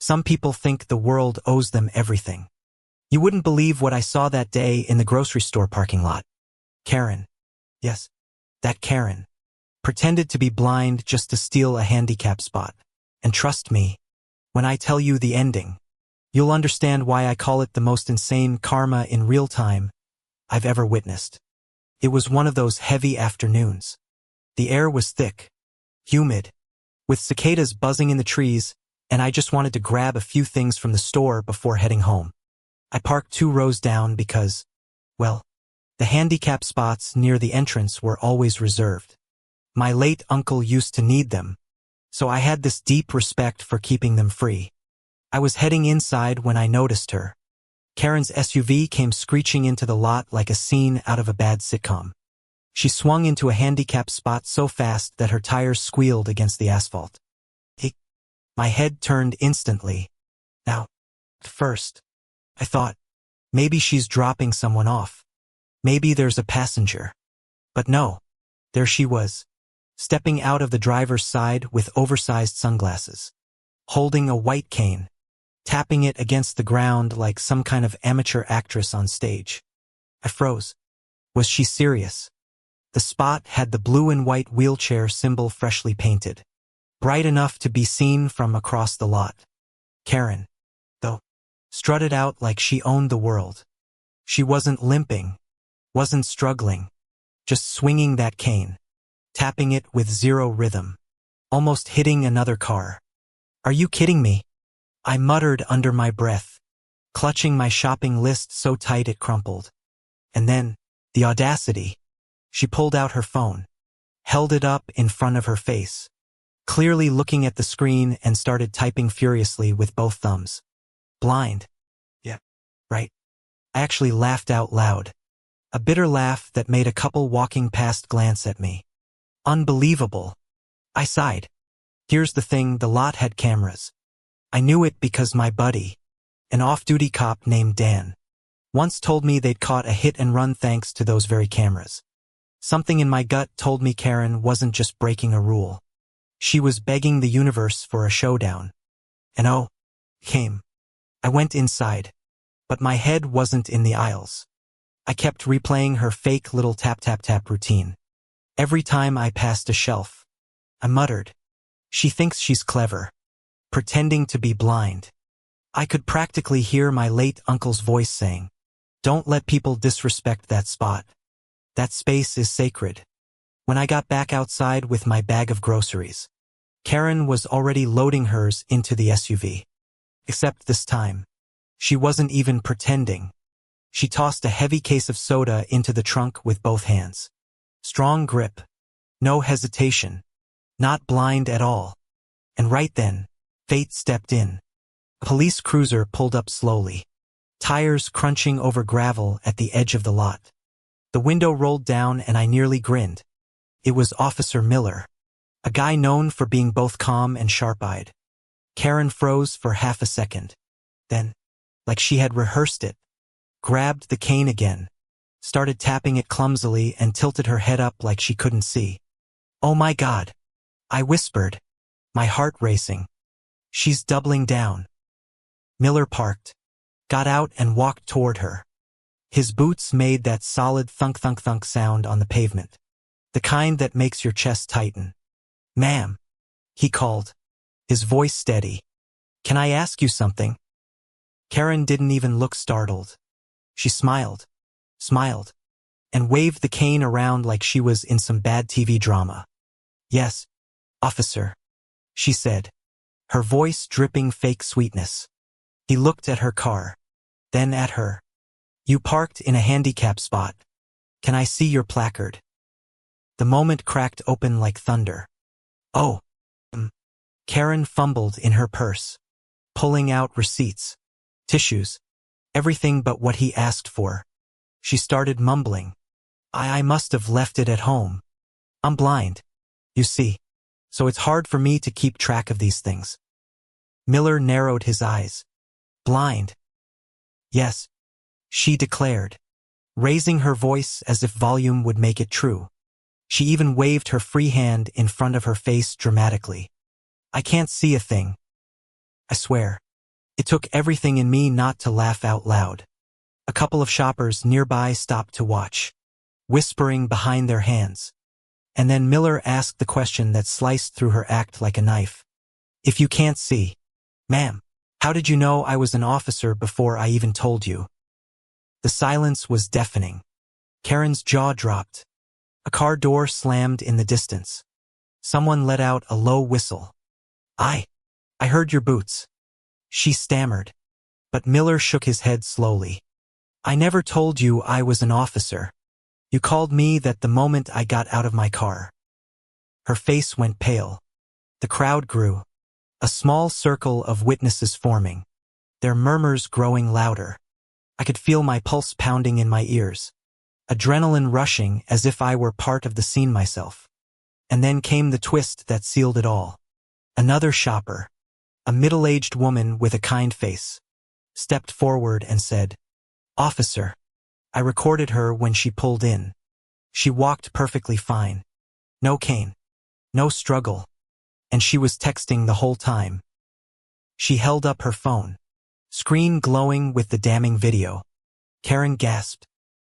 Some people think the world owes them everything. You wouldn't believe what I saw that day in the grocery store parking lot. Karen. Yes, that Karen. Pretended to be blind just to steal a handicap spot. And trust me, when I tell you the ending, you'll understand why I call it the most insane karma in real time I've ever witnessed. It was one of those heavy afternoons. The air was thick, humid, with cicadas buzzing in the trees, and I just wanted to grab a few things from the store before heading home. I parked 2 rows down because, well, the handicap spots near the entrance were always reserved. My late uncle used to need them, so I had this deep respect for keeping them free. I was heading inside when I noticed her. Karen's SUV came screeching into the lot like a scene out of a bad sitcom. She swung into a handicap spot so fast that her tires squealed against the asphalt. My head turned instantly. Now, at first, I thought, maybe she's dropping someone off. Maybe there's a passenger. But no, there she was, stepping out of the driver's side with oversized sunglasses, holding a white cane, tapping it against the ground like some kind of amateur actress on stage. I froze. Was she serious? The spot had the blue and white wheelchair symbol freshly painted, bright enough to be seen from across the lot. Karen, though, strutted out like she owned the world. She wasn't limping, wasn't struggling, just swinging that cane, tapping it with zero rhythm, almost hitting another car. Are you kidding me? I muttered under my breath, clutching my shopping list so tight it crumpled. And then, the audacity. She pulled out her phone, held it up in front of her face, clearly looking at the screen, and started typing furiously with both thumbs. Blind. Yeah, right. I actually laughed out loud. A bitter laugh that made a couple walking past glance at me. Unbelievable. I sighed. Here's the thing, the lot had cameras. I knew it because my buddy, an off-duty cop named Dan, once told me they'd caught a hit and run thanks to those very cameras. Something in my gut told me Karen wasn't just breaking a rule. She was begging the universe for a showdown. And oh, came. I went inside, but my head wasn't in the aisles. I kept replaying her fake little tap-tap-tap routine. Every time I passed a shelf, I muttered, "She thinks she's clever, pretending to be blind." I could practically hear my late uncle's voice saying, "Don't let people disrespect that spot. That space is sacred." When I got back outside with my bag of groceries, Karen was already loading hers into the SUV. Except this time, she wasn't even pretending. She tossed a heavy case of soda into the trunk with both hands. Strong grip. No hesitation. Not blind at all. And right then, fate stepped in. A police cruiser pulled up slowly, tires crunching over gravel at the edge of the lot. The window rolled down and I nearly grinned. It was Officer Miller, a guy known for being both calm and sharp-eyed. Karen froze for half a second. Then, like she had rehearsed it, grabbed the cane again, started tapping it clumsily, and tilted her head up like she couldn't see. "Oh my God," I whispered, my heart racing. "She's doubling down." Miller parked, got out and walked toward her. His boots made that solid thunk-thunk-thunk sound on the pavement, the kind that makes your chest tighten. "Ma'am," he called, his voice steady. "Can I ask you something?" Karen didn't even look startled. She smiled, and waved the cane around like she was in some bad TV drama. "Yes, officer," she said, her voice dripping fake sweetness. He looked at her car, then at her. "You parked in a handicap spot. Can I see your placard?" The moment cracked open like thunder. "Oh, Karen fumbled in her purse, pulling out receipts, tissues, everything but what he asked for. She started mumbling. I must have left it at home. I'm blind, you see, so it's hard for me to keep track of these things." Miller narrowed his eyes. "Blind?" "Yes," she declared, raising her voice as if volume would make it true. She even waved her free hand in front of her face dramatically. "I can't see a thing. I swear." It took everything in me not to laugh out loud. A couple of shoppers nearby stopped to watch, whispering behind their hands. And then Miller asked the question that sliced through her act like a knife. If you can't see, ma'am, how did you know I was an officer before I even told you? The silence was deafening. Karen's jaw dropped. A car door slammed in the distance. Someone let out a low whistle. I heard your boots. She stammered. But Miller shook his head slowly. I never told you I was an officer. You called me that the moment I got out of my car. Her face went pale. The crowd grew. A small circle of witnesses forming. Their murmurs growing louder. I could feel my pulse pounding in my ears. Adrenaline rushing as if I were part of the scene myself. And then came the twist that sealed it all. Another shopper, a middle-aged woman with a kind face, stepped forward and said, Officer. I recorded her when she pulled in. She walked perfectly fine. No cane. No struggle. And she was texting the whole time. She held up her phone, screen glowing with the damning video. Karen gasped,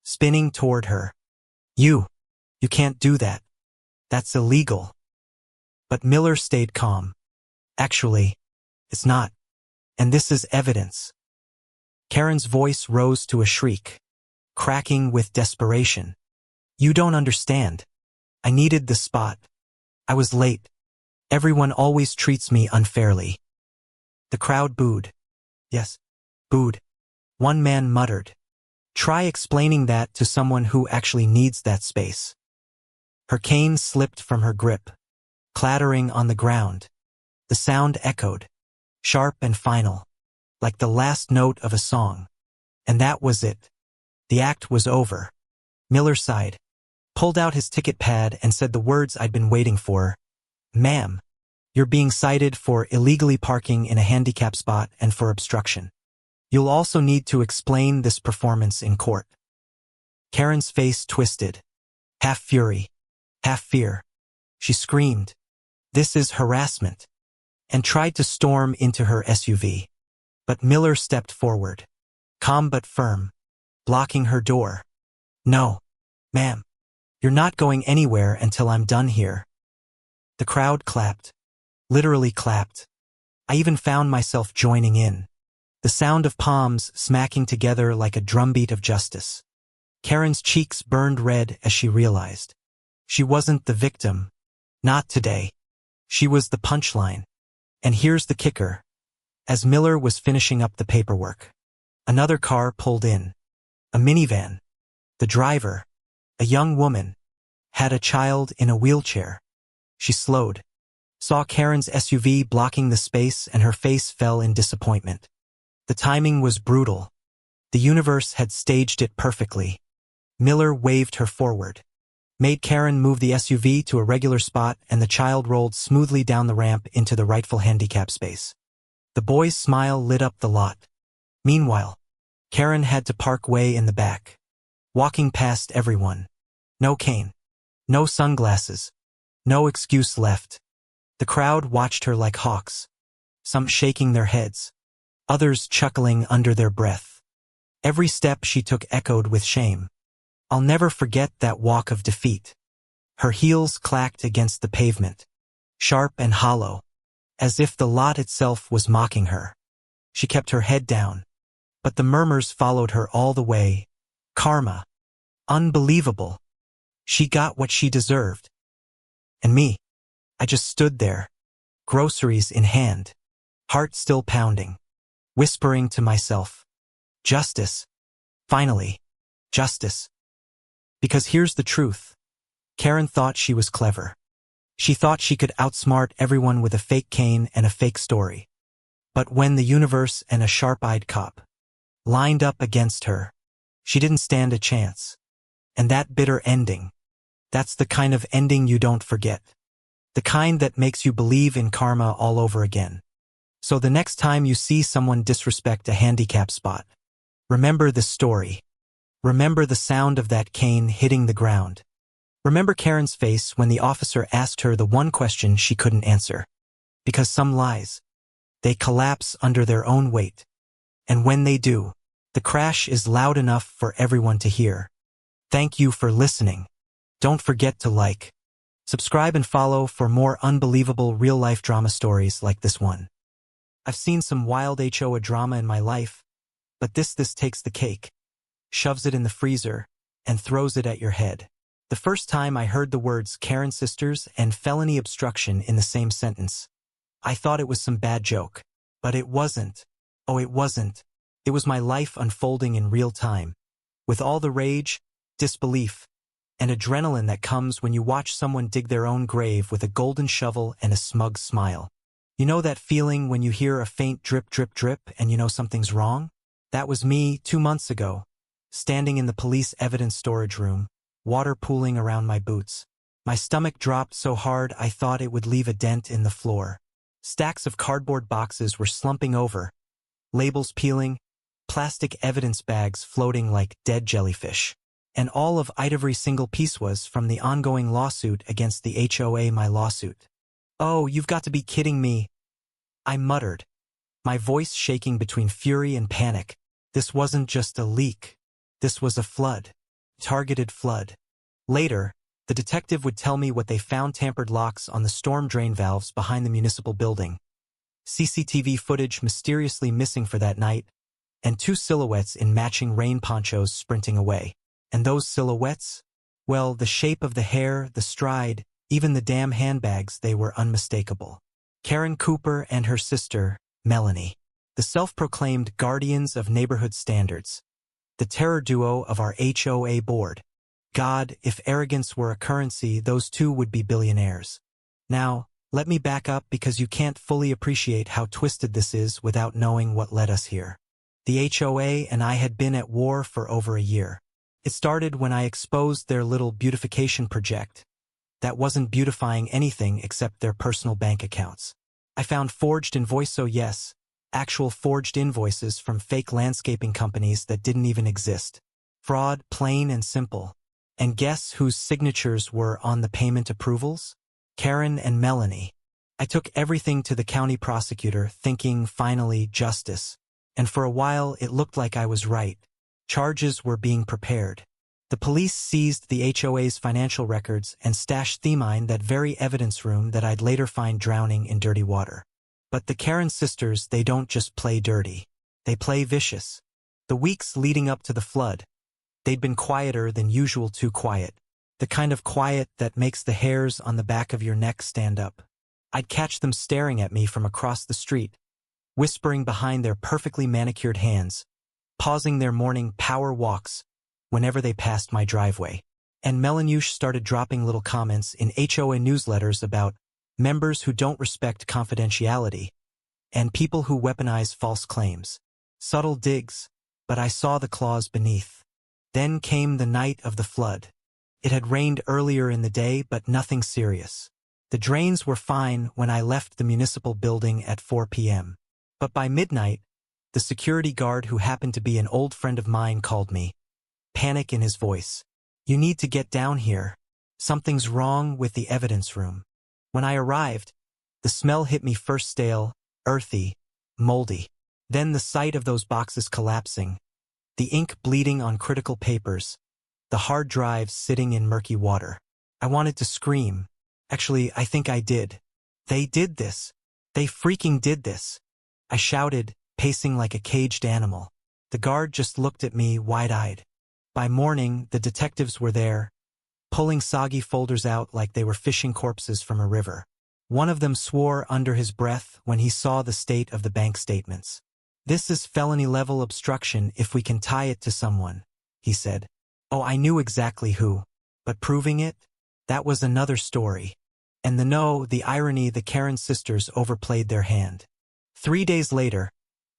spinning toward her. You can't do that. That's illegal. But Miller stayed calm. Actually, it's not. And this is evidence. Karen's voice rose to a shriek, cracking with desperation. You don't understand. I needed the spot. I was late. Everyone always treats me unfairly. The crowd booed. Yes, booed. One man muttered. Try explaining that to someone who actually needs that space. Her cane slipped from her grip, clattering on the ground. The sound echoed, sharp and final, like the last note of a song. And that was it. The act was over. Miller sighed, pulled out his ticket pad and said the words I'd been waiting for. Ma'am, you're being cited for illegally parking in a handicap spot and for obstruction. You'll also need to explain this performance in court. Karen's face twisted, half fury, half fear. She screamed, This is harassment, and tried to storm into her SUV. But Miller stepped forward, calm but firm, blocking her door. No, ma'am, you're not going anywhere until I'm done here. The crowd clapped, literally clapped. I even found myself joining in. The sound of palms smacking together like a drumbeat of justice. Karen's cheeks burned red as she realized. She wasn't the victim. Not today. She was the punchline. And here's the kicker. As Miller was finishing up the paperwork, another car pulled in. A minivan. The driver, a young woman, had a child in a wheelchair. She slowed, saw Karen's SUV blocking the space, and her face fell in disappointment. The timing was brutal. The universe had staged it perfectly. Miller waved her forward, made Karen move the SUV to a regular spot, and the child rolled smoothly down the ramp into the rightful handicap space. The boy's smile lit up the lot. Meanwhile, Karen had to park way in the back, walking past everyone. No cane, no sunglasses, no excuse left. The crowd watched her like hawks, some shaking their heads, others chuckling under their breath. Every step she took echoed with shame. I'll never forget that walk of defeat. Her heels clacked against the pavement, sharp and hollow, as if the lot itself was mocking her. She kept her head down, but the murmurs followed her all the way. Karma. Unbelievable. She got what she deserved. And me, I just stood there, groceries in hand, heart still pounding, whispering to myself, justice. Finally, justice. Because here's the truth. Karen thought she was clever. She thought she could outsmart everyone with a fake cane and a fake story. But when the universe and a sharp-eyed cop lined up against her, she didn't stand a chance. And that bitter ending, that's the kind of ending you don't forget. The kind that makes you believe in karma all over again. So the next time you see someone disrespect a handicap spot, remember this story. Remember the sound of that cane hitting the ground. Remember Karen's face when the officer asked her the one question she couldn't answer. Because some lies, They collapse under their own weight. And when they do, the crash is loud enough for everyone to hear. Thank you for listening. Don't forget to like, subscribe and follow for more unbelievable real-life drama stories like this one. I've seen some wild HOA drama in my life, but this takes the cake, shoves it in the freezer, and throws it at your head. The first time I heard the words Karen sisters and felony obstruction in the same sentence, I thought it was some bad joke. But it wasn't. Oh, it wasn't. It was my life unfolding in real time, with all the rage, disbelief, and adrenaline that comes when you watch someone dig their own grave with a golden shovel and a smug smile. You know that feeling when you hear a faint drip, drip, drip, and you know something's wrong? That was me 2 months ago, standing in the police evidence storage room, water pooling around my boots. My stomach dropped so hard I thought it would leave a dent in the floor. Stacks of cardboard boxes were slumping over, labels peeling, plastic evidence bags floating like dead jellyfish. And all of every single piece was from the ongoing lawsuit against the HOA, my lawsuit. Oh, you've got to be kidding me, I muttered, my voice shaking between fury and panic. This wasn't just a leak. This was a flood. Targeted flood. Later, the detective would tell me what they found: tampered locks on the storm drain valves behind the municipal building, CCTV footage mysteriously missing for that night, and 2 silhouettes in matching rain ponchos sprinting away. And those silhouettes? Well, the shape of the hair, the stride, even the damn handbags, they were unmistakable. Karen Cooper and her sister, Melanie. The self-proclaimed guardians of neighborhood standards. The terror duo of our HOA board. God, if arrogance were a currency, those two would be billionaires. Now, let me back up because you can't fully appreciate how twisted this is without knowing what led us here. The HOA and I had been at war for over a year. It started when I exposed their little beautification project. That wasn't beautifying anything except their personal bank accounts. I found forged invoices, so yes, actual forged invoices from fake landscaping companies that didn't even exist. Fraud, plain and simple. And guess whose signatures were on the payment approvals? Karen and Melanie. I took everything to the county prosecutor, thinking, finally, justice. And for a while it looked like I was right. Charges were being prepared. The police seized the HOA's financial records and stashed mine, that very evidence room that I'd later find drowning in dirty water. But the Karen sisters, they don't just play dirty. They play vicious. The weeks leading up to the flood, they'd been quieter than usual, too quiet. The kind of quiet that makes the hairs on the back of your neck stand up. I'd catch them staring at me from across the street, whispering behind their perfectly manicured hands, pausing their morning power walks whenever they passed my driveway. And Melanie started dropping little comments in HOA newsletters about members who don't respect confidentiality and people who weaponize false claims. Subtle digs, but I saw the claws beneath. Then came the night of the flood. It had rained earlier in the day, but nothing serious. The drains were fine when I left the municipal building at 4 p.m. But by midnight, the security guard, who happened to be an old friend of mine, called me. Panic in his voice. You need to get down here. Something's wrong with the evidence room. When I arrived, the smell hit me first: stale, earthy, moldy. Then the sight of those boxes collapsing, the ink bleeding on critical papers, the hard drives sitting in murky water. I wanted to scream. Actually, I think I did. They did this. They freaking did this. I shouted, pacing like a caged animal. The guard just looked at me wide-eyed. By morning, the detectives were there, pulling soggy folders out like they were fishing corpses from a river. One of them swore under his breath when he saw the state of the bank statements. This is felony-level obstruction if we can tie it to someone, he said. Oh, I knew exactly who. But proving it? That was another story. And the irony, the Karen sisters overplayed their hand. 3 days later,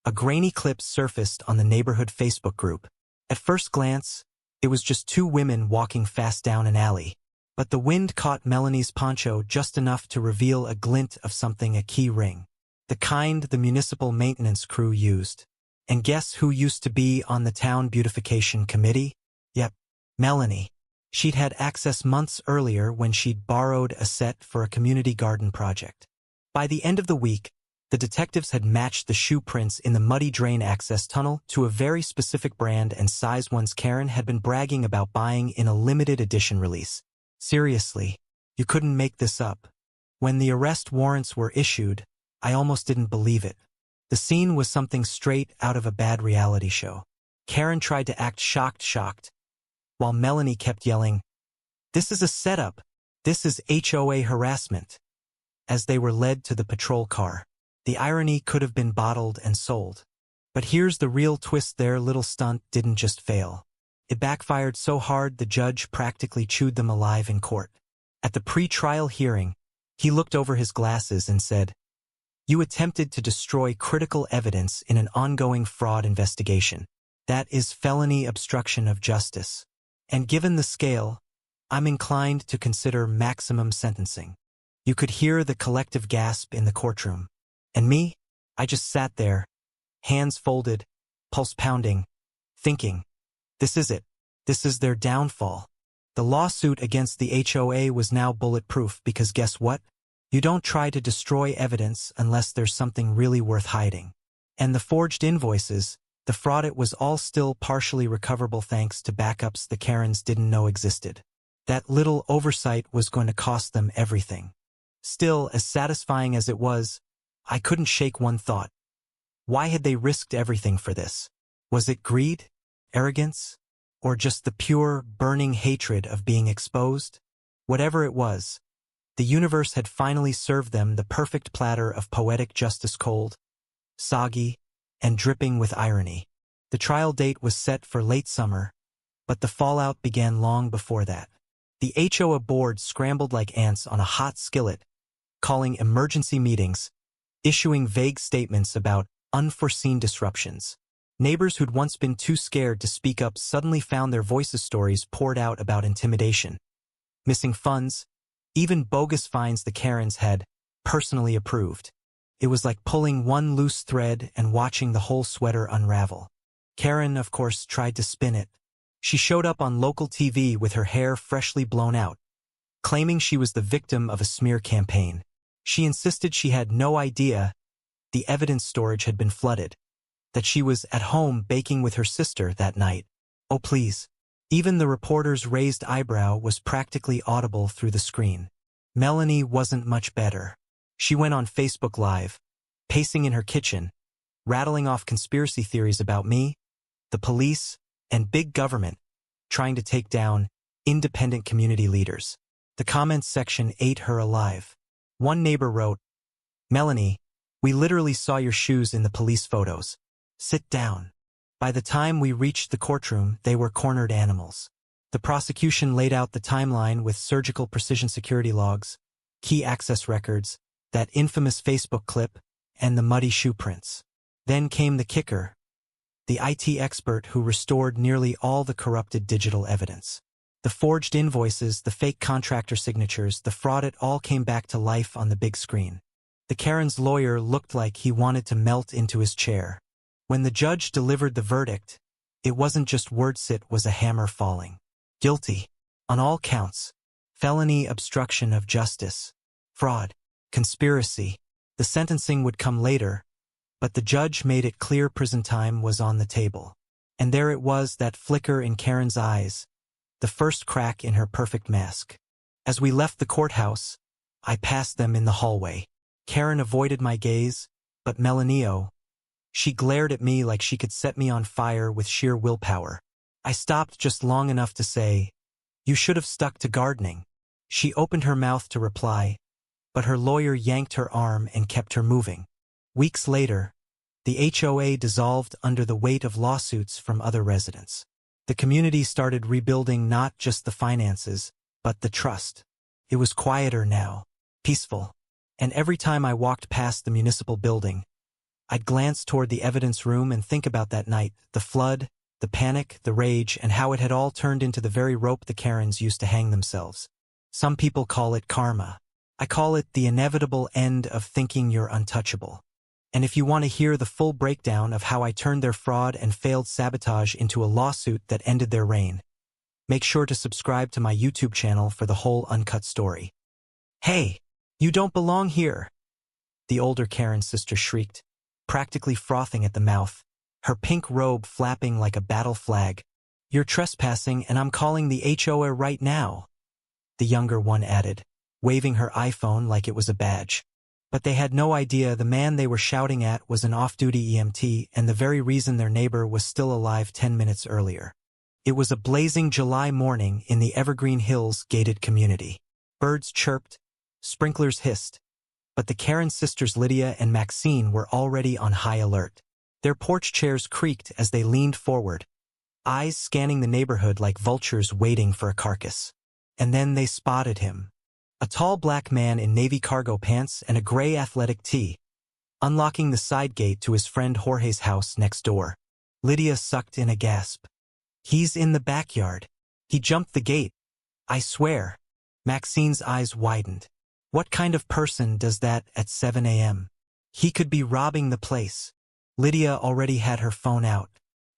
a grainy clip surfaced on the neighborhood Facebook group. At first glance, it was just 2 women walking fast down an alley. But the wind caught Melanie's poncho just enough to reveal a glint of something: a key ring. The kind the municipal maintenance crew used. And guess who used to be on the town beautification committee? Yep, Melanie. She'd had access months earlier when she'd borrowed a set for a community garden project. By the end of the week, The detectives had matched the shoe prints in the muddy drain access tunnel to a very specific brand and size ones Karen had been bragging about buying in a limited edition release. Seriously, you couldn't make this up. When the arrest warrants were issued, I almost didn't believe it. The scene was something straight out of a bad reality show. Karen tried to act shocked, while Melanie kept yelling, "This is a setup. This is HOA harassment," as they were led to the patrol car. The irony could have been bottled and sold. But here's the real twist: their little stunt didn't just fail. It backfired so hard the judge practically chewed them alive in court. At the pre-trial hearing, he looked over his glasses and said, "You attempted to destroy critical evidence in an ongoing fraud investigation. That is felony obstruction of justice. And given the scale, I'm inclined to consider maximum sentencing." You could hear the collective gasp in the courtroom. And me? I just sat there, hands folded, pulse pounding, thinking, this is it. This is their downfall. The lawsuit against the HOA was now bulletproof because guess what? You don't try to destroy evidence unless there's something really worth hiding. And the forged invoices, the fraud, it was all still partially recoverable thanks to backups the Karens didn't know existed. That little oversight was going to cost them everything. Still, as satisfying as it was, I couldn't shake one thought. Why had they risked everything for this? Was it greed? Arrogance? Or just the pure, burning hatred of being exposed? Whatever it was, the universe had finally served them the perfect platter of poetic justice, cold, soggy, and dripping with irony. The trial date was set for late summer, but the fallout began long before that. The HOA board scrambled like ants on a hot skillet, calling emergency meetings, issuing vague statements about unforeseen disruptions. Neighbors who'd once been too scared to speak up suddenly found their voices. Stories poured out about intimidation, missing funds, even bogus fines the Karens had personally approved. It was like pulling one loose thread and watching the whole sweater unravel. Karen, of course, tried to spin it. She showed up on local TV with her hair freshly blown out, claiming she was the victim of a smear campaign. She insisted she had no idea the evidence storage had been flooded, that she was at home baking with her sister that night. Oh please. Even the reporter's raised eyebrow was practically audible through the screen. Melanie wasn't much better. She went on Facebook Live, pacing in her kitchen, rattling off conspiracy theories about me, the police, and big government, trying to take down independent community leaders. The comments section ate her alive. One neighbor wrote, "Melanie, we literally saw your shoes in the police photos. Sit down." By the time we reached the courtroom, they were cornered animals. The prosecution laid out the timeline with surgical precision security logs, key access records, that infamous Facebook clip, and the muddy shoe prints. Then came the kicker, the IT expert who restored nearly all the corrupted digital evidence. The forged invoices, the fake contractor signatures, the fraud, it all came back to life on the big screen. The Karen's lawyer looked like he wanted to melt into his chair. When the judge delivered the verdict, it wasn't just words, it was a hammer falling. Guilty. On all counts. Felony obstruction of justice. Fraud. Conspiracy. The sentencing would come later, but the judge made it clear prison time was on the table. And there it was, that flicker in Karen's eyes, the first crack in her perfect mask. As we left the courthouse, I passed them in the hallway. Karen avoided my gaze, but Melanie, she glared at me like she could set me on fire with sheer willpower. I stopped just long enough to say, "You should have stuck to gardening." She opened her mouth to reply, but her lawyer yanked her arm and kept her moving. Weeks later, the HOA dissolved under the weight of lawsuits from other residents. The community started rebuilding not just the finances, but the trust. It was quieter now, peaceful, and every time I walked past the municipal building, I'd glance toward the evidence room and think about that night, the flood, the panic, the rage, and how it had all turned into the very rope the Karens used to hang themselves. Some people call it karma. I call it the inevitable end of thinking you're untouchable. And if you want to hear the full breakdown of how I turned their fraud and failed sabotage into a lawsuit that ended their reign, make sure to subscribe to my YouTube channel for the whole uncut story. Hey, you don't belong here. the older Karen's sister shrieked, practically frothing at the mouth, her pink robe flapping like a battle flag. "You're trespassing and I'm calling the HOA right now," the younger one added, waving her iPhone like it was a badge. But they had no idea the man they were shouting at was an off-duty EMT and the very reason their neighbor was still alive 10 minutes earlier. It was a blazing July morning in the Evergreen Hills gated community. Birds chirped, sprinklers hissed, but the Karen sisters Lydia and Maxine were already on high alert. Their porch chairs creaked as they leaned forward, eyes scanning the neighborhood like vultures waiting for a carcass. And then they spotted him. A tall black man in navy cargo pants and a gray athletic tee, unlocking the side gate to his friend Jorge's house next door. Lydia sucked in a gasp. "He's in the backyard. He jumped the gate. I swear." Maxine's eyes widened. What kind of person does that at 7 a.m.? He could be robbing the place. Lydia already had her phone out.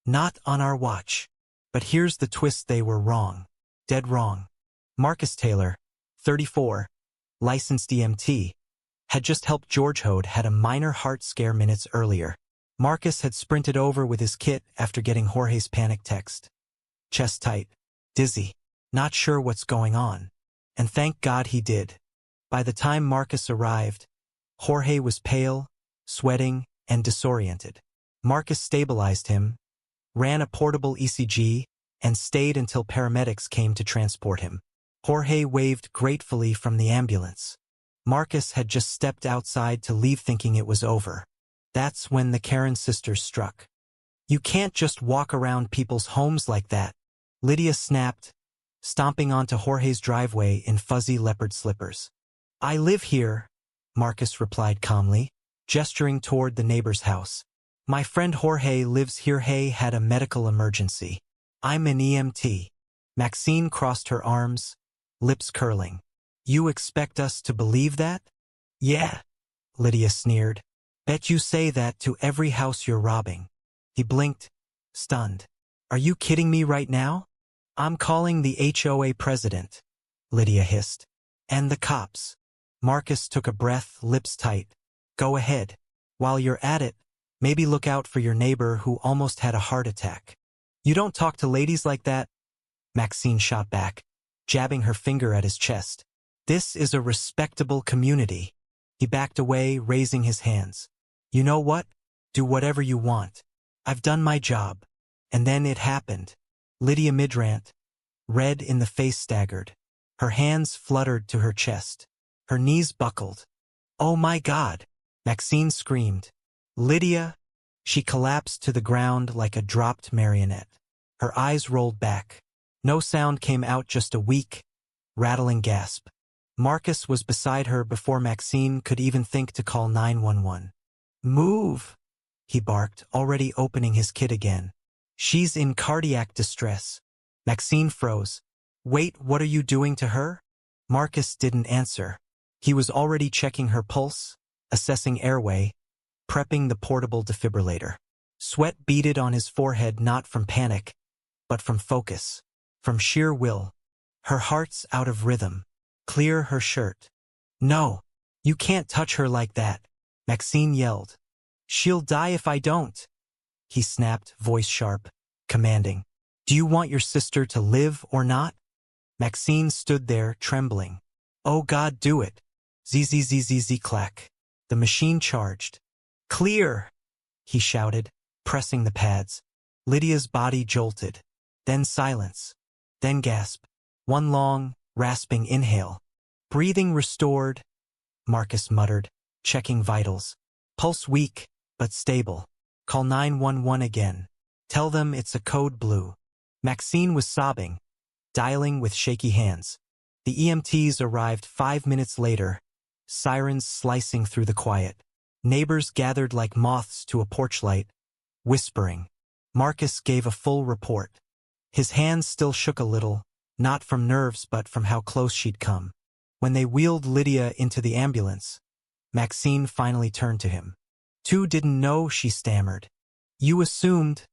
"Not on our watch." But here's the twist: they were wrong. Dead wrong. Marcus Taylor, 34, licensed EMT, had just helped George Hode had a minor heart scare minutes earlier. Marcus had sprinted over with his kit after getting Jorge's panic text. Chest tight, dizzy, not sure what's going on. And thank God he did. By the time Marcus arrived, Jorge was pale, sweating, and disoriented. Marcus stabilized him, ran a portable ECG, and stayed until paramedics came to transport him. Jorge waved gratefully from the ambulance. Marcus had just stepped outside to leave thinking it was over. That's when the Karen sisters struck. "You can't just walk around people's homes like that," Lydia snapped, stomping onto Jorge's driveway in fuzzy leopard slippers. "I live here," Marcus replied calmly, gesturing toward the neighbor's house. "My friend Jorge lives here. He had a medical emergency. I'm an EMT." Maxine crossed her arms, lips curling. "You expect us to believe that?" "Yeah," Lydia sneered. "Bet you say that to every house you're robbing." He blinked, stunned. "Are you kidding me right now?" "I'm calling the HOA president," Lydia hissed. "And the cops." Marcus took a breath, lips tight. "Go ahead. While you're at it, maybe look out for your neighbor who almost had a heart attack." "You don't talk to ladies like that," Maxine shot back, jabbing her finger at his chest. "This is a respectable community." He backed away, raising his hands. "You know what? Do whatever you want. I've done my job." And then it happened. Lydia midrant, red in the face, staggered. Her hands fluttered to her chest. Her knees buckled. "Oh my God!" Maxine screamed. "Lydia!" She collapsed to the ground like a dropped marionette. Her eyes rolled back. No sound came out, just a weak, rattling gasp. Marcus was beside her before Maxine could even think to call 911. "Move!" he barked, already opening his kit again. "She's in cardiac distress." Maxine froze. "Wait, what are you doing to her?" Marcus didn't answer. He was already checking her pulse, assessing airway, prepping the portable defibrillator. Sweat beaded on his forehead, not from panic, but from focus, from sheer will. Her heart's out of rhythm. "Clear her shirt." "No, you can't touch her like that," Maxine yelled. "She'll die if I don't," he snapped, voice sharp, commanding. "Do you want your sister to live or not?" Maxine stood there, trembling. "Oh God, do it." Zzz clack. The machine charged. "Clear!" he shouted, pressing the pads. Lydia's body jolted. Then silence. Then gasp. One long, rasping inhale. "Breathing restored," Marcus muttered, checking vitals. "Pulse weak, but stable. Call 911 again. Tell them it's a code blue." Maxine was sobbing, dialing with shaky hands. The EMTs arrived 5 minutes later, sirens slicing through the quiet. Neighbors gathered like moths to a porch light, whispering. Marcus gave a full report. His hands still shook a little, not from nerves but from how close she'd come. When they wheeled Lydia into the ambulance, Maxine finally turned to him. "Two didn't know," she stammered. "You assumed,"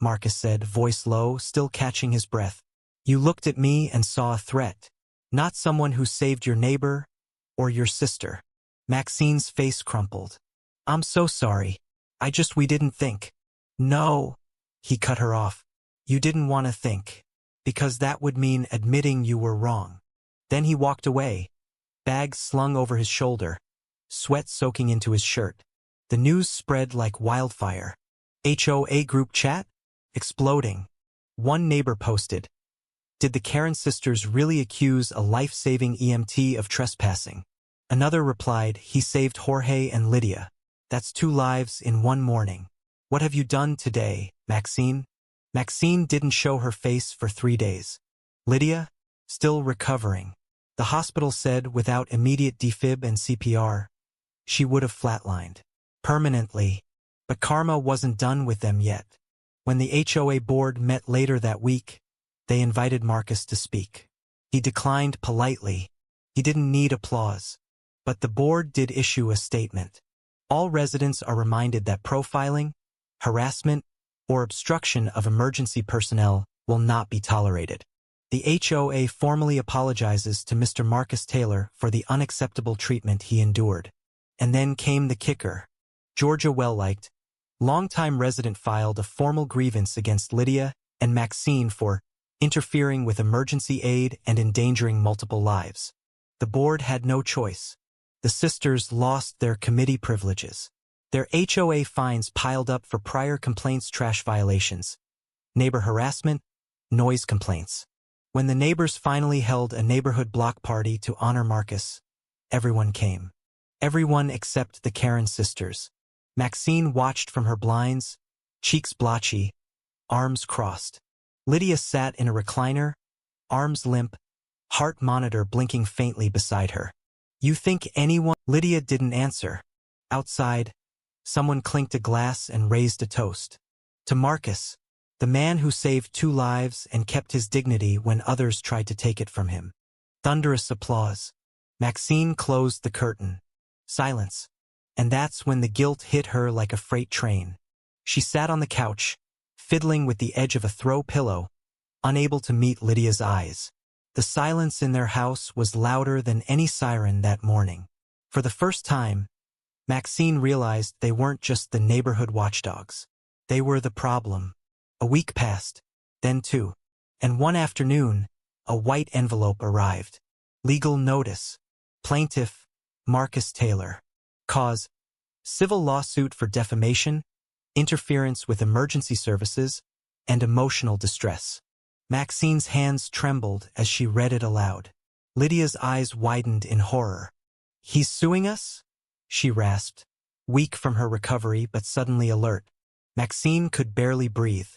Marcus said, voice low, still catching his breath. "You looked at me and saw a threat, not someone who saved your neighbor or your sister." Maxine's face crumpled. I'm so sorry. We didn't think. No. He cut her off. You didn't want to think. Because that would mean admitting you were wrong. Then he walked away, bag slung over his shoulder, sweat soaking into his shirt. The news spread like wildfire. HOA group chat? Exploding. One neighbor posted, "Did the Karen sisters really accuse a life-saving EMT of trespassing?" Another replied, "He saved Jorge and Lydia. That's 2 lives in one morning. What have you done today, Maxine?" Maxine didn't show her face for 3 days. Lydia? Still recovering. The hospital said without immediate defib and CPR, she would have flatlined. Permanently. But karma wasn't done with them yet. When the HOA board met later that week, they invited Marcus to speak. He declined politely. He didn't need applause. But the board did issue a statement. All residents are reminded that profiling, harassment, or obstruction of emergency personnel will not be tolerated. The HOA formally apologizes to Mr. Marcus Taylor for the unacceptable treatment he endured. And then came the kicker. Georgia Well-liked, longtime resident, filed a formal grievance against Lydia and Maxine for interfering with emergency aid and endangering multiple lives. The board had no choice. The sisters lost their committee privileges. Their HOA fines piled up for prior complaints, trash violations, neighbor harassment, noise complaints. When the neighbors finally held a neighborhood block party to honor Marcus, everyone came. Everyone except the Karen sisters. Maxine watched from her blinds, cheeks blotchy, arms crossed. Lydia sat in a recliner, arms limp, heart monitor blinking faintly beside her. "You think anyone—" Lydia didn't answer. Outside, someone clinked a glass and raised a toast. To Marcus, the man who saved 2 lives and kept his dignity when others tried to take it from him. Thunderous applause. Maxine closed the curtain. Silence. And that's when the guilt hit her like a freight train. She sat on the couch, fiddling with the edge of a throw pillow, unable to meet Lydia's eyes. The silence in their house was louder than any siren that morning. For the first time, Maxine realized they weren't just the neighborhood watchdogs. They were the problem. A week passed, then 2. And one afternoon, a white envelope arrived. Legal notice. Plaintiff, Marcus Taylor. Cause, civil lawsuit for defamation, interference with emergency services, and emotional distress. Maxine's hands trembled as she read it aloud. Lydia's eyes widened in horror. "He's suing us?" she rasped, weak from her recovery but suddenly alert. Maxine could barely breathe.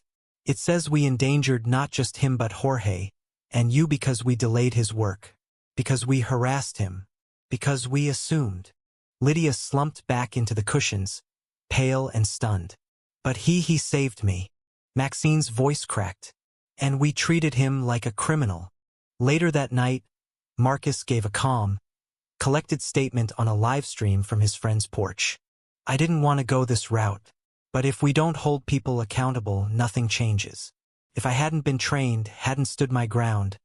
"It says we endangered not just him but Jorge, and you, because we delayed his work, because we harassed him, because we assumed." Lydia slumped back into the cushions, pale and stunned. "But he saved me." Maxine's voice cracked. "And we treated him like a criminal." Later that night, Marcus gave a calm, collected statement on a live stream from his friend's porch. "I didn't want to go this route. But if we don't hold people accountable, nothing changes. If I hadn't been trained, hadn't stood my ground,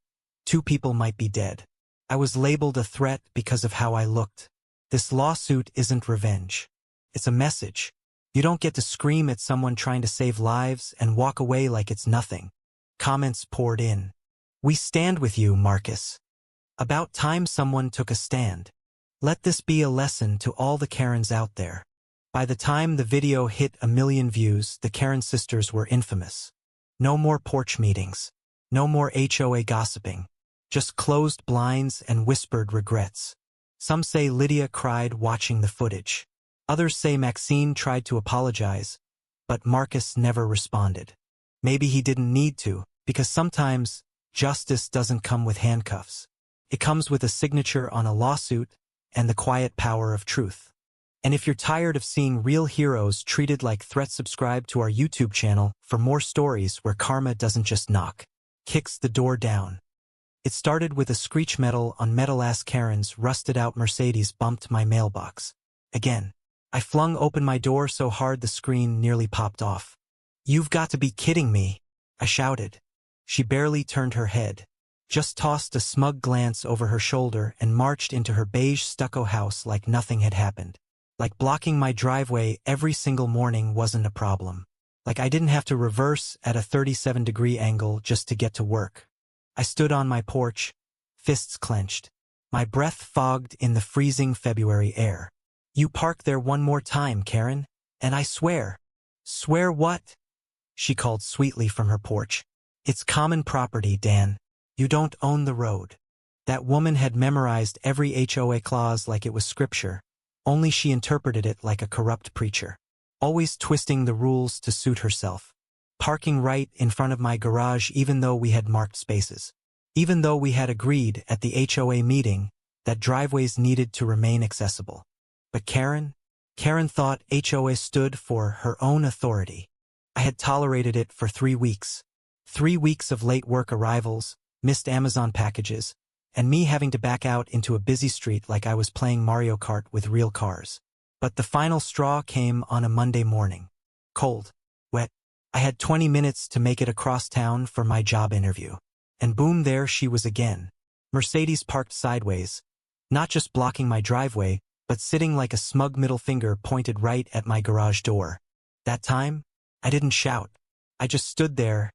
2 people might be dead. I was labeled a threat because of how I looked. This lawsuit isn't revenge. It's a message. You don't get to scream at someone trying to save lives and walk away like it's nothing." Comments poured in. "We stand with you, Marcus. About time someone took a stand. Let this be a lesson to all the Karens out there." By the time the video hit 1 million views, the Karen sisters were infamous. No more porch meetings. No more HOA gossiping. Just closed blinds and whispered regrets. Some say Lydia cried watching the footage. Others say Maxine tried to apologize, but Marcus never responded. Maybe he didn't need to, because sometimes justice doesn't come with handcuffs. It comes with a signature on a lawsuit and the quiet power of truth. And if you're tired of seeing real heroes treated like threats, subscribe to our YouTube channel for more stories where karma doesn't just knock, kicks the door down. It started with a screech metal on metal-ass Karen's rusted-out Mercedes bumped my mailbox. Again, I flung open my door so hard the screen nearly popped off. "You've got to be kidding me," I shouted. She barely turned her head. just tossed a smug glance over her shoulder and marched into her beige stucco house like nothing had happened. Like blocking my driveway every single morning wasn't a problem. Like I didn't have to reverse at a 37-degree angle just to get to work. I stood on my porch, fists clenched, my breath fogged in the freezing February air. "You park there one more time, Karen, and I swear." "Swear what?" she called sweetly from her porch. "It's common property, Dan. You don't own the road." That woman had memorized every HOA clause like it was scripture, only she interpreted it like a corrupt preacher, always twisting the rules to suit herself. Parking right in front of my garage even though we had marked spaces. Even though we had agreed at the HOA meeting that driveways needed to remain accessible. But Karen thought HOA stood for her own authority. I had tolerated it for 3 weeks. 3 weeks of late work arrivals, missed Amazon packages, and me having to back out into a busy street like I was playing Mario Kart with real cars. But the final straw came on a Monday morning. Cold, wet. I had 20 minutes to make it across town for my job interview. And boom, there she was again. Mercedes parked sideways, not just blocking my driveway, but sitting like a smug middle finger pointed right at my garage door. That time, I didn't shout. I just stood there,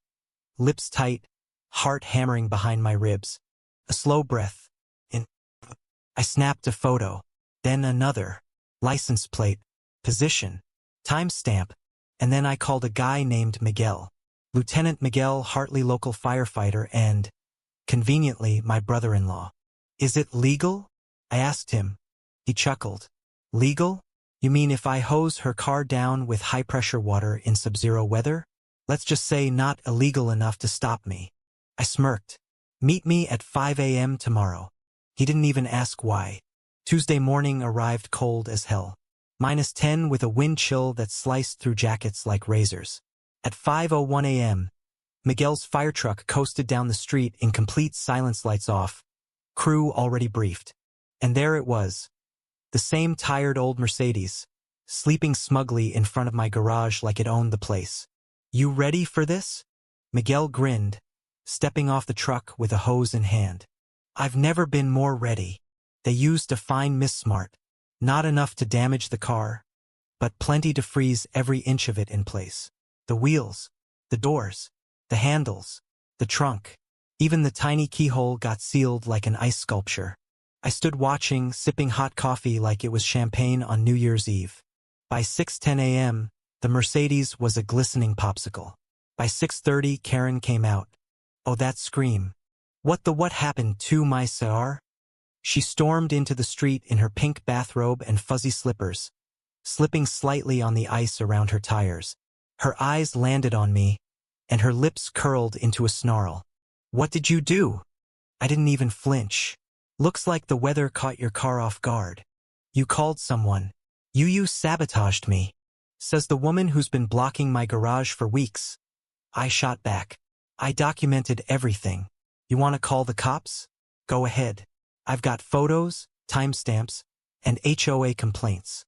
lips tight, heart hammering behind my ribs. A slow breath. I snapped a photo, then another. License plate, position, timestamp, and then I called a guy named Miguel. Lieutenant Miguel Hartley, local firefighter and, conveniently, my brother-in-law. "Is it legal?" I asked him. He chuckled. "Legal? You mean if I hose her car down with high-pressure water in sub-zero weather? Let's just say not illegal enough to stop me." I smirked. "Meet me at 5 a.m. tomorrow." He didn't even ask why. Tuesday morning arrived cold as hell. -10 with a wind chill that sliced through jackets like razors. At 5:01 a.m., Miguel's fire truck coasted down the street in complete silence, lights off. Crew already briefed. And there it was. The same tired old Mercedes, sleeping smugly in front of my garage like it owned the place. "You ready for this?" Miguel grinned, stepping off the truck with a hose in hand. "I've never been more ready." They used a fine Miss Smart. Not enough to damage the car, but plenty to freeze every inch of it in place. The wheels, the doors, the handles, the trunk. Even the tiny keyhole got sealed like an ice sculpture. I stood watching, sipping hot coffee like it was champagne on New Year's Eve. By 6:10 a.m., the Mercedes was a glistening popsicle. By 6:30, Karen came out. Oh, that scream. What happened to my Saar? She stormed into the street in her pink bathrobe and fuzzy slippers, slipping slightly on the ice around her tires. Her eyes landed on me, and her lips curled into a snarl. "What did you do?" I didn't even flinch. "Looks like the weather caught your car off guard. You called someone. You sabotaged me," says the woman who's been blocking my garage for weeks. I shot back. "I documented everything. You want to call the cops? Go ahead. I've got photos, timestamps, and HOA complaints."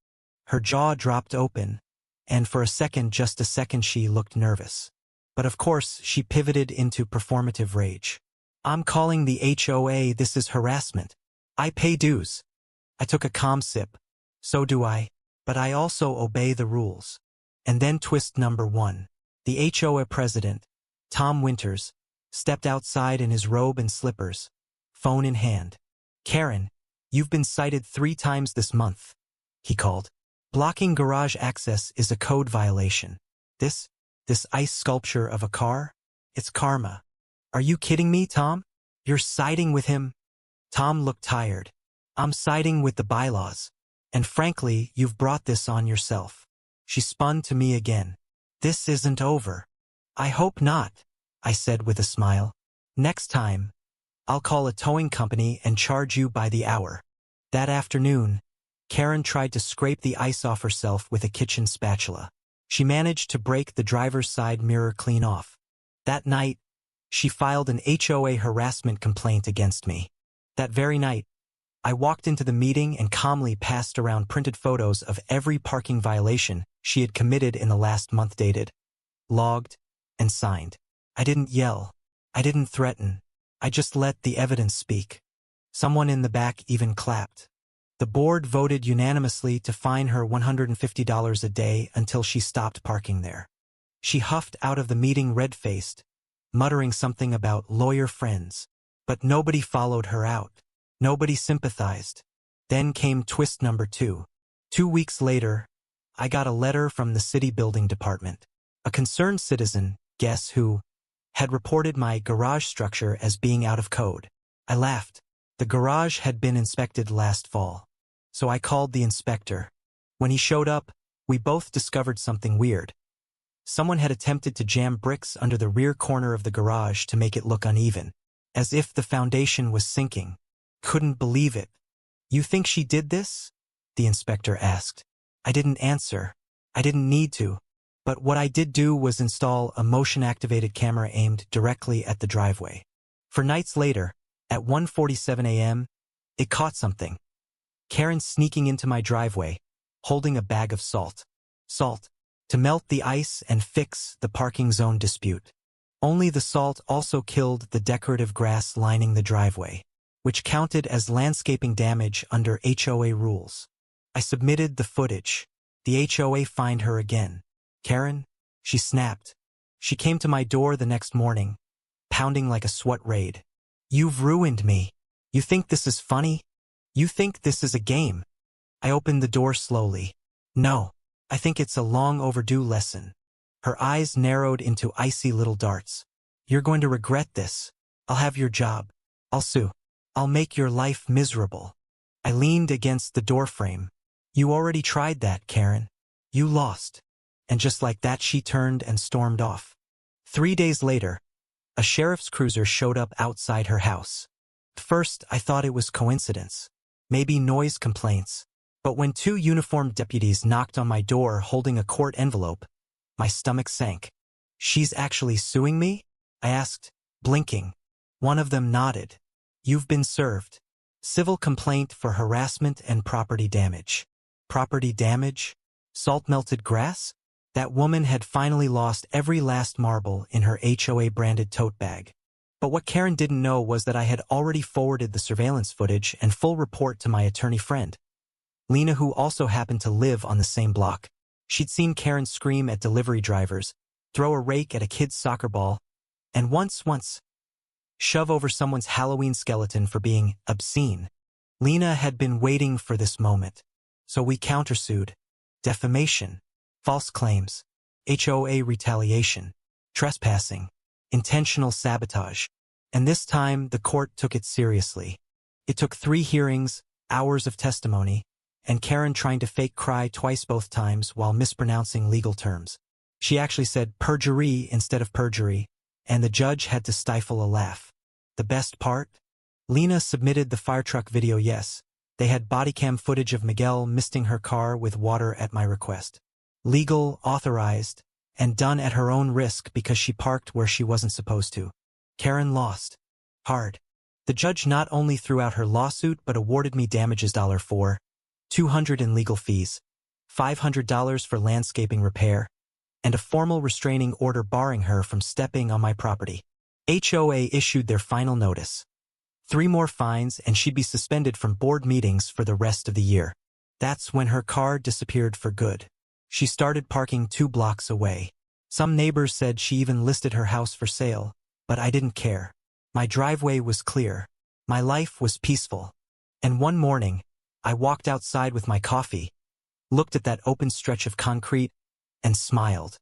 Her jaw dropped open, and for a second, just a second, she looked nervous. But of course, she pivoted into performative rage. "I'm calling the HOA, this is harassment. I pay dues." I took a calm sip. So do I. But I also obey the rules. And then twist number 1. The HOA president, Tom Winters, stepped outside in his robe and slippers, phone in hand. "Karen, you've been cited 3 times this month," he called. "Blocking garage access is a code violation. This ice sculpture of a car? It's karma." "Are you kidding me, Tom? You're siding with him?" Tom looked tired. "I'm siding with the bylaws. And frankly, you've brought this on yourself." She spun to me again. "This isn't over." "I hope not," I said with a smile. "Next time, I'll call a towing company and charge you by the hour." That afternoon, Karen tried to scrape the ice off herself with a kitchen spatula. She managed to break the driver's side mirror clean off. That night, she filed an HOA harassment complaint against me. That very night, I walked into the meeting and calmly passed around printed photos of every parking violation she had committed in the last month, dated, logged, and signed. I didn't yell. I didn't threaten. I just let the evidence speak. Someone in the back even clapped. The board voted unanimously to fine her $150 a day until she stopped parking there. She huffed out of the meeting red-faced, muttering something about lawyer friends. But nobody followed her out. Nobody sympathized. Then came twist number 2. 2 weeks later, I got a letter from the city building department. A concerned citizen, guess who, had reported my garage structure as being out of code. I laughed. The garage had been inspected last fall. So I called the inspector. When he showed up, we both discovered something weird. Someone had attempted to jam bricks under the rear corner of the garage to make it look uneven, as if the foundation was sinking. Couldn't believe it. You think she did this? The inspector asked. I didn't answer. I didn't need to. But what I did do was install a motion-activated camera aimed directly at the driveway. For nights later, at 1:47 a.m., it caught something. Karen sneaking into my driveway, holding a bag of salt. Salt. To melt the ice and fix the parking zone dispute. Only the salt also killed the decorative grass lining the driveway, which counted as landscaping damage under HOA rules. I submitted the footage. The HOA fined her again. Karen? She snapped. She came to my door the next morning, pounding like a SWAT raid. You've ruined me. You think this is funny? You think this is a game? I opened the door slowly. No. I think it's a long overdue lesson. Her eyes narrowed into icy little darts. You're going to regret this. I'll have your job. I'll sue. I'll make your life miserable. I leaned against the doorframe. You already tried that, Karen. You lost. And just like that, she turned and stormed off. 3 days later, a sheriff's cruiser showed up outside her house. First, I thought it was coincidence. Maybe noise complaints. But when 2 uniformed deputies knocked on my door holding a court envelope, my stomach sank. She's actually suing me? I asked, blinking. One of them nodded. You've been served. Civil complaint for harassment and property damage. Property damage? Salt-melted grass? That woman had finally lost every last marble in her HOA-branded tote bag. But what Karen didn't know was that I had already forwarded the surveillance footage and full report to my attorney friend, Lena, who also happened to live on the same block. She'd seen Karen scream at delivery drivers, throw a rake at a kid's soccer ball, and once, shove over someone's Halloween skeleton for being obscene. Lena had been waiting for this moment. So we countersued. Defamation, false claims, HOA retaliation, trespassing, intentional sabotage. And this time, the court took it seriously. It took 3 hearings, hours of testimony, and Karen trying to fake cry twice both times while mispronouncing legal terms. She actually said perjury instead of perjury, and the judge had to stifle a laugh. The best part? Lena submitted the fire truck video. Yes, they had bodycam footage of Miguel misting her car with water at my request. Legal, authorized, and done at her own risk because she parked where she wasn't supposed to. Karen lost. Hard. The judge not only threw out her lawsuit but awarded me damages for $200 in legal fees, $500 for landscaping repair, and a formal restraining order barring her from stepping on my property. HOA issued their final notice. 3 more fines and she'd be suspended from board meetings for the rest of the year. That's when her car disappeared for good. She started parking 2 blocks away. Some neighbors said she even listed her house for sale, but I didn't care. My driveway was clear. My life was peaceful. And one morning, I walked outside with my coffee, looked at that open stretch of concrete, and smiled.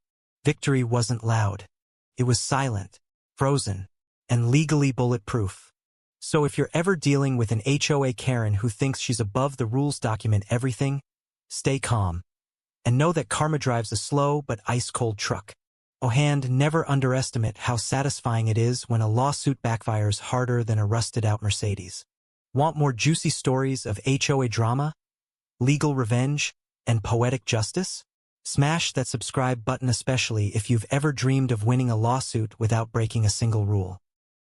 Victory wasn't loud. It was silent, frozen, and legally bulletproof. So if you're ever dealing with an HOA Karen who thinks she's above the rules, document everything, stay calm, and know that karma drives a slow but ice-cold truck. And never underestimate how satisfying it is when a lawsuit backfires harder than a rusted-out Mercedes. Want more juicy stories of HOA drama, legal revenge, and poetic justice? Smash that subscribe button, especially if you've ever dreamed of winning a lawsuit without breaking a single rule.